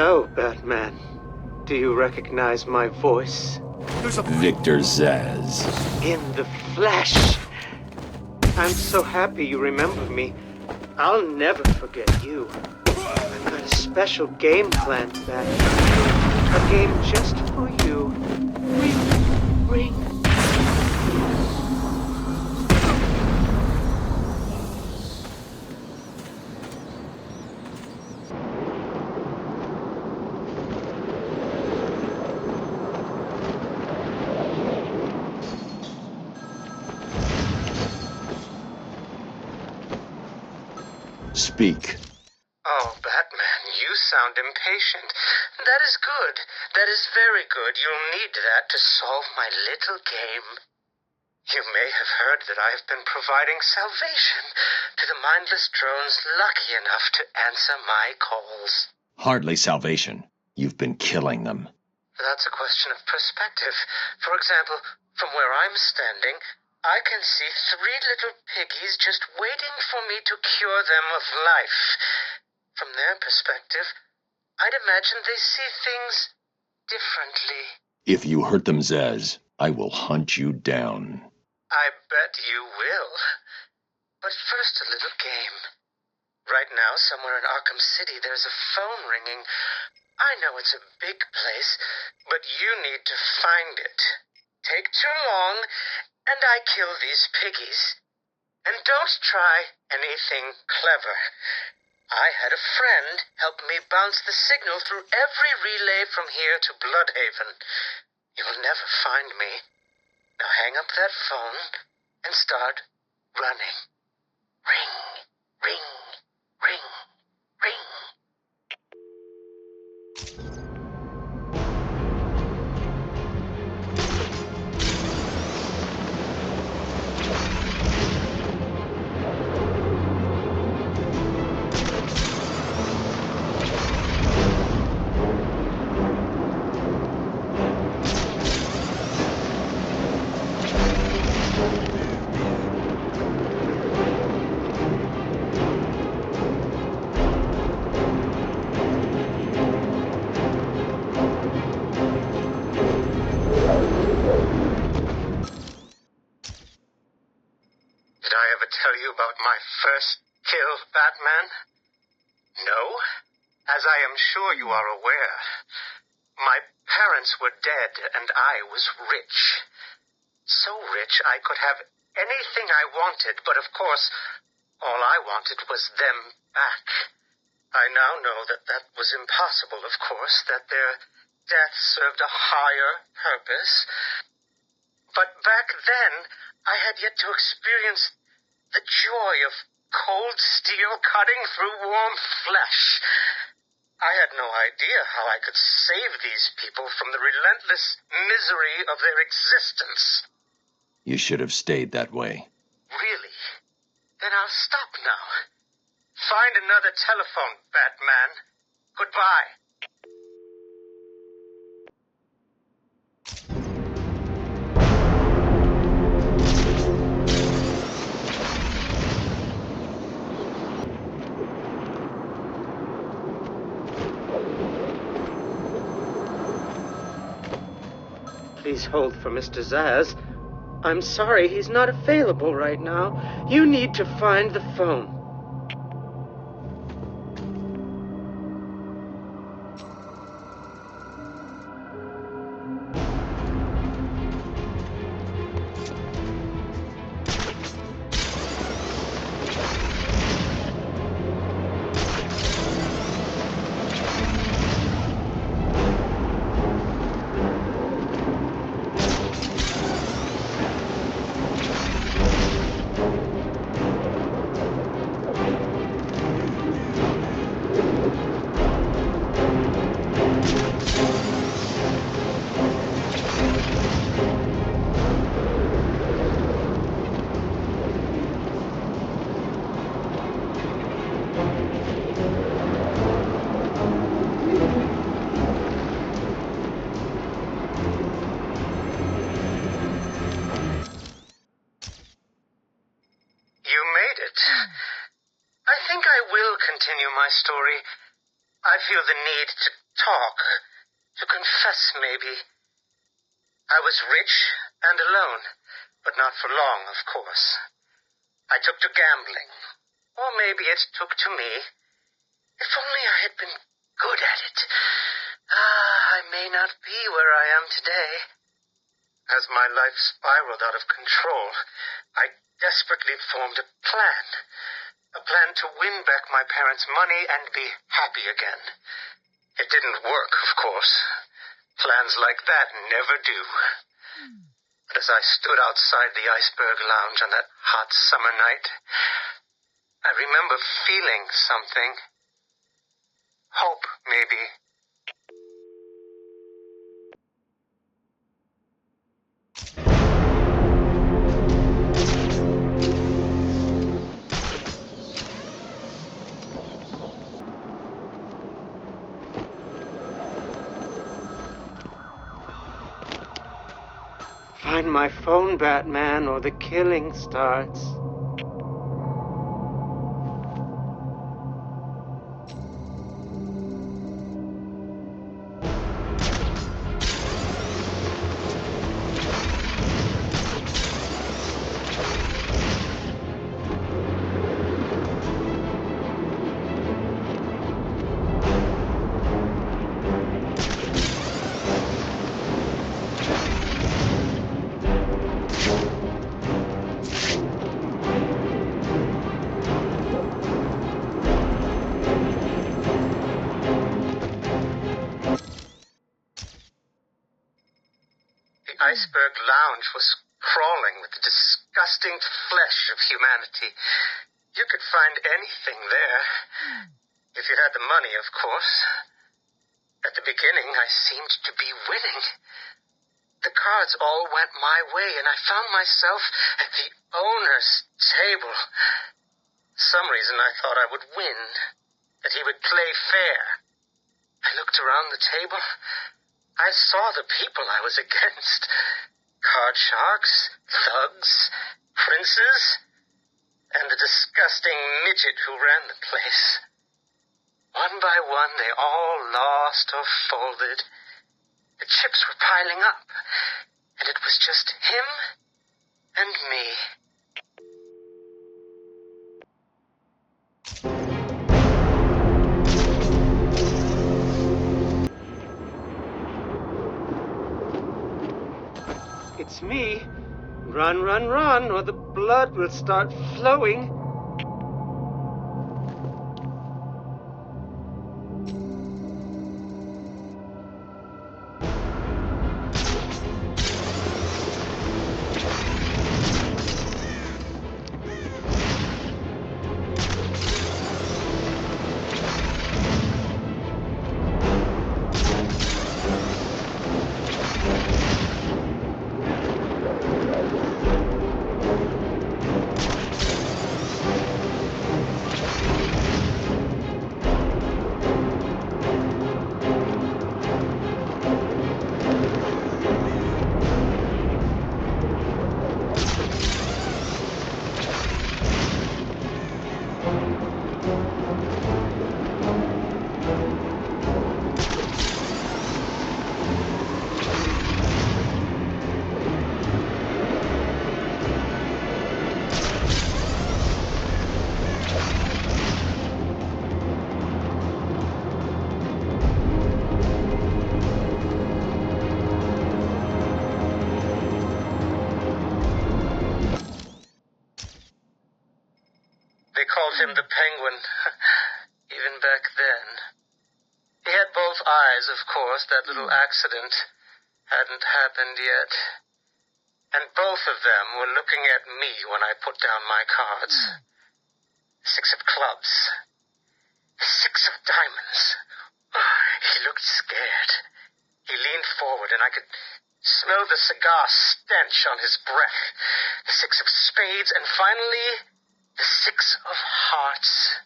Hello, Batman. Do you recognize my voice? Victor Zsasz. In the flesh! I'm so happy you remember me. I'll never forget you. I've got a special game planned, Batman. A game just for you. Ring, ring. Speak. Oh, Batman, you sound impatient. That is good. That is very good. You'll need that to solve my little game. You may have heard that I have been providing salvation to the mindless drones lucky enough to answer my calls. Hardly salvation. You've been killing them. That's a question of perspective. For example, from where I'm standing, I can see 3 little piggies just waiting for me to cure them of life. From their perspective, I'd imagine they see things differently. If you hurt them, Zsasz, I will hunt you down. I bet you will. But first, a little game. Right now, somewhere in Arkham City, there's a phone ringing. I know it's a big place, but you need to find it. Take too long, and I kill these piggies. And don't try anything clever. I had a friend help me bounce the signal through every relay from here to Bloodhaven. You'll never find me. Now hang up that phone and start running. Ring, ring, ring, ring. Did I ever tell you about my first kill, Batman? No? As I am sure you are aware, my parents were dead and I was rich. So rich I could have anything I wanted, but of course, all I wanted was them back. I now know that that was impossible, of course, that their death served a higher purpose. But back then, I had yet to experience the joy of cold steel cutting through warm flesh. I had no idea how I could save these people from the relentless misery of their existence. You should have stayed that way. Really? Then I'll stop now. Find another telephone, Batman. Goodbye. Please hold for Mr. Zsasz. I'm sorry, he's not available right now. You need to find the phone. I think I will continue my story. I feel the need to talk, to confess maybe. I was rich and alone, but not for long, of course. I took to gambling, or maybe it took to me. If only I had been good at it. I may not be where I am today. As my life spiraled out of control, I desperately formed a plan. A plan to win back my parents' money and be happy again. It didn't work, of course. Plans like that never do. But as I stood outside the Iceberg Lounge on that hot summer night, I remember feeling something. Hope, maybe. Find my phone, Batman, or the killing starts. The Iceberg Lounge was crawling with the disgusting flesh of humanity. You could find anything there. If you had the money, of course. At the beginning, I seemed to be winning. The cards all went my way, and I found myself at the owner's table. For some reason, I thought I would win, that he would play fair. I looked around the table. I saw the people I was against. Card sharks, thugs, princes, and the disgusting midget who ran the place. One by one, they all lost or folded. The chips were piling up, and it was just him and me. It's me. Run, run, run, or the blood will start flowing. They called him the Penguin, even back then. He had both eyes, of course. That little accident hadn't happened yet. And both of them were looking at me when I put down my cards. 6 of clubs. 6 of diamonds. He looked scared. He leaned forward, and I could smell the cigar stench on his breath. The 6 of spades, and finally, the 6 of hearts.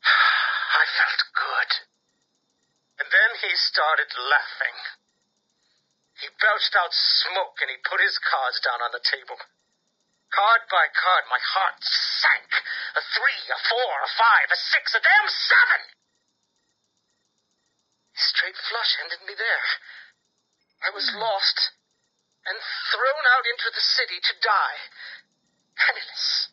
I felt good. And then he started laughing. He belched out smoke, and he put his cards down on the table. Card by card, my heart sank. A 3, a 4, a 5, a 6, a damn 7! straight flush ended me there. I was lost and thrown out into the city to die, penniless.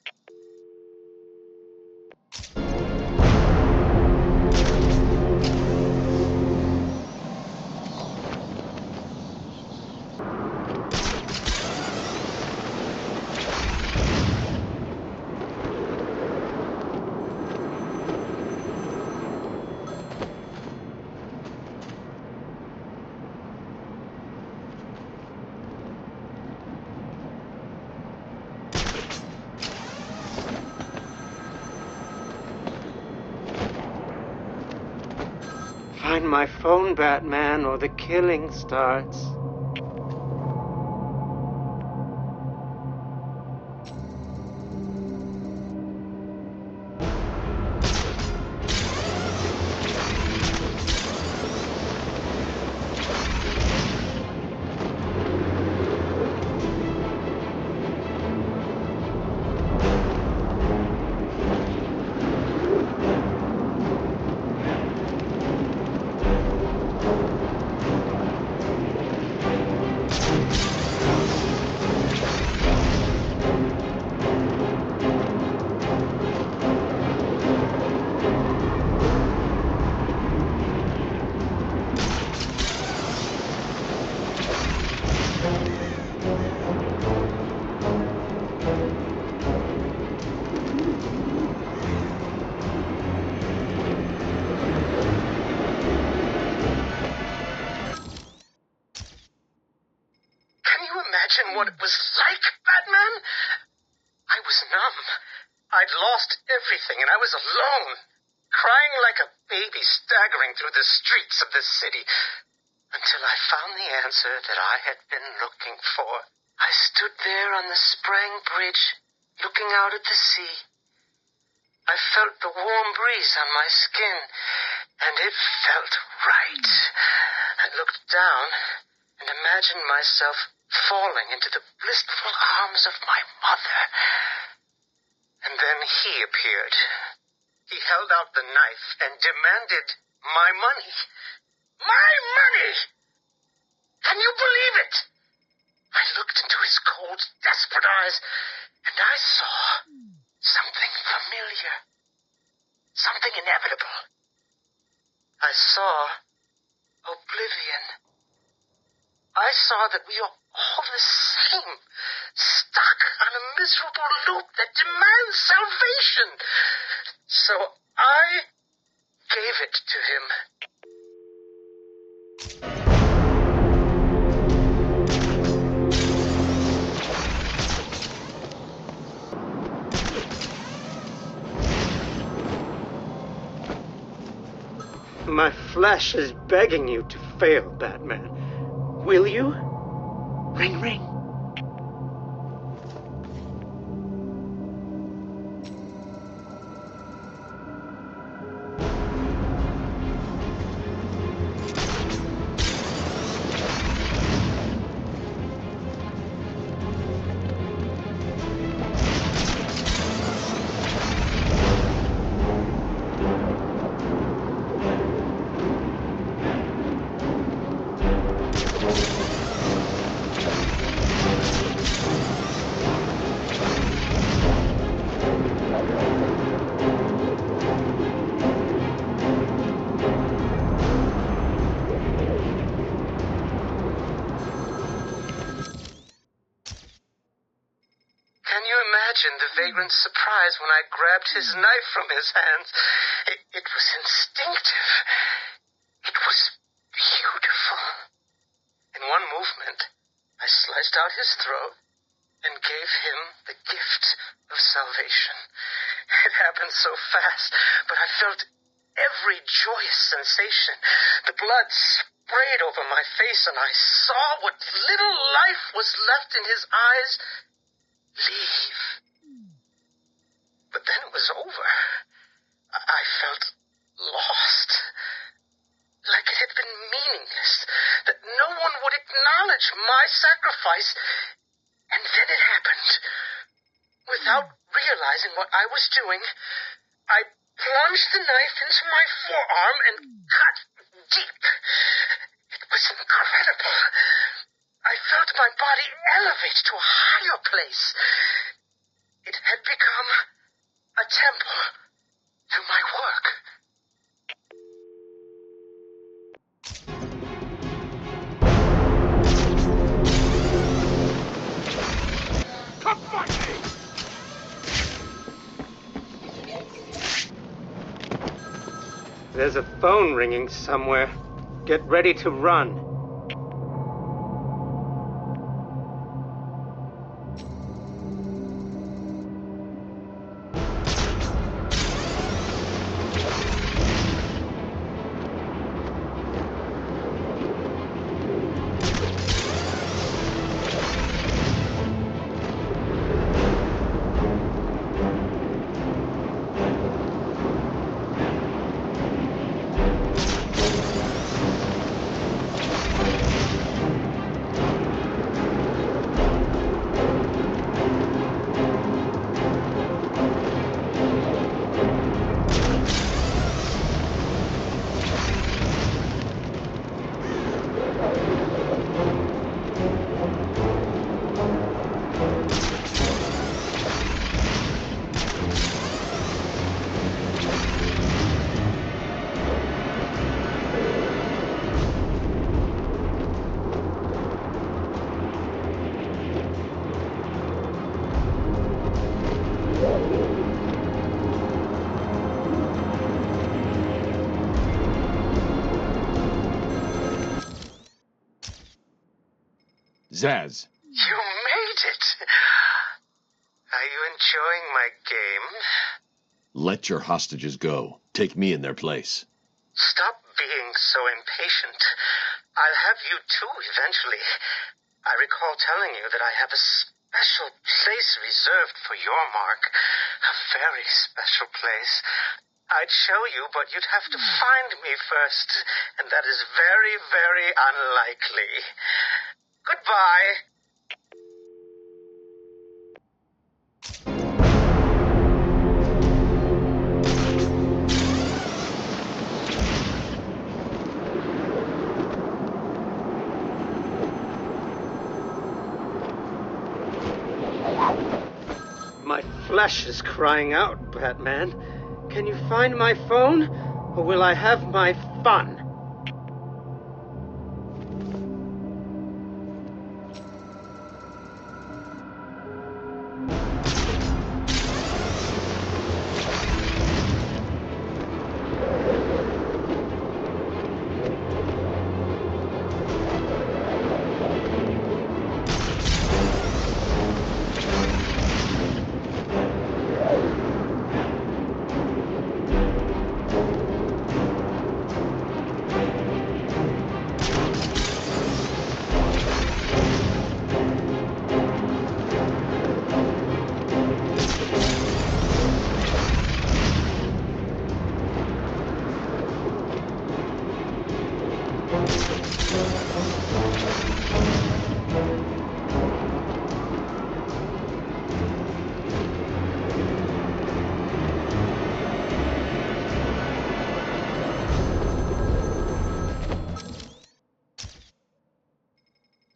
Find my phone, Batman, or the killing starts. Imagine what it was like, Batman? I was numb. I'd lost everything, and I was alone, crying like a baby staggering through the streets of this city, until I found the answer that I had been looking for. I stood there on the Sprang Bridge, looking out at the sea. I felt the warm breeze on my skin, and it felt right. I looked down and imagined myself falling into the blissful arms of my mother. And then he appeared. He held out the knife and demanded my money. My money! Can you believe it? I looked into his cold, desperate eyes, and I saw something familiar. Something inevitable. I saw oblivion. I saw that we are all the same, stuck on a miserable loop that demands salvation. So I gave it to him. My flesh is begging you to fail, Batman. Will you? Ring, ring. Imagine the vagrant's surprise when I grabbed his knife from his hands. It was instinctive. It was beautiful. In one movement, I sliced out his throat and gave him the gift of salvation. It happened so fast, but I felt every joyous sensation. The blood sprayed over my face, and I saw what little life was left in his eyes leave. But then it was over. I felt lost. Like it had been meaningless. That no one would acknowledge my sacrifice. And then it happened. Without realizing what I was doing, I plunged the knife into my forearm and cut deep. was incredible. I felt my body elevate to a higher place. It had become a temple to my work. Come find me! There's a phone ringing somewhere. Get ready to run. Zaz, You made it! Are you enjoying my game? let your hostages go. Take me in their place. Stop being so impatient. I'll have you too eventually. I recall telling you that I have a special place reserved for your mark. A very special place. I'd show you, but you'd have to find me first. And that is very, very unlikely. Goodbye. My flesh is crying out, Batman. Can you find my phone, or will I have my fun?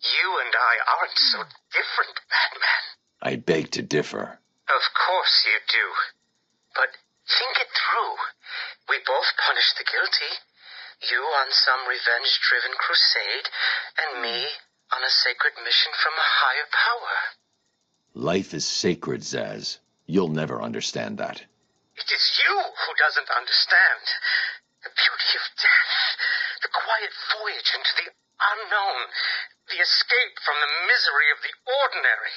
You and I aren't so different, Batman. I beg to differ. Of course you do. But think it through. We both punish the guilty. You on some revenge-driven crusade, and me on a sacred mission from a higher power. Life is sacred, Zaz. You'll never understand that. It is you who doesn't understand. The beauty of death, the quiet voyage into the unknown, the escape from the misery of the ordinary.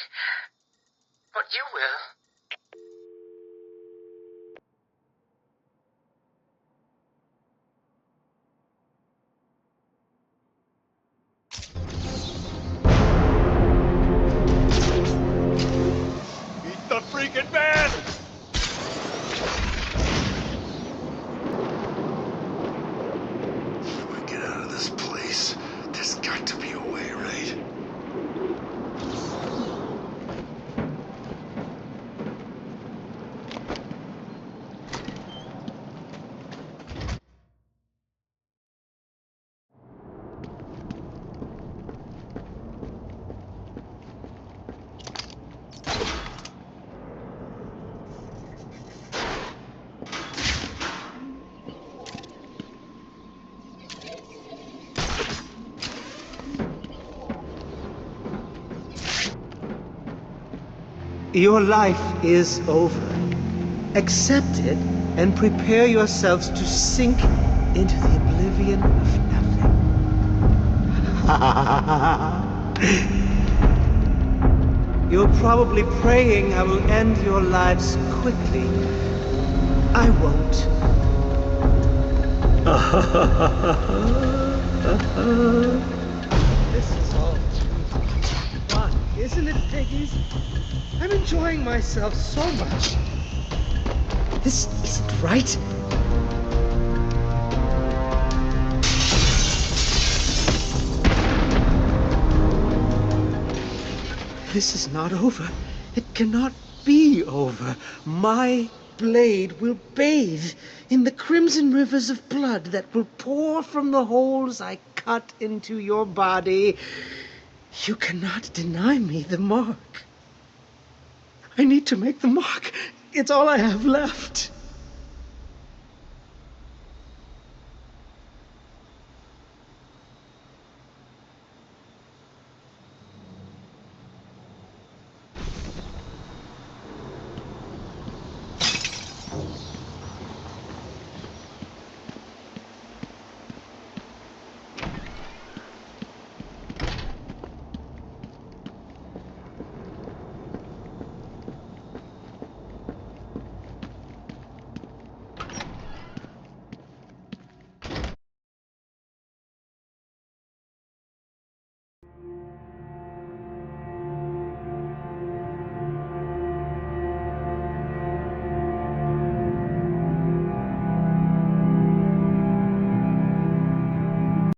But you will. Meet the freaking man! How do I get out of this place? There's got to be a way, right? Your life is over. Accept it and prepare yourselves to sink into the oblivion of nothing. You're probably praying I will end your lives quickly. I won't. This is all too fun, isn't it, piggies? I'm enjoying myself so much. This isn't right. This is not over. It cannot be over. My blade will bathe in the crimson rivers of blood that will pour from the holes I cut into your body. You cannot deny me the mark. I need to make the mark. It's all I have left.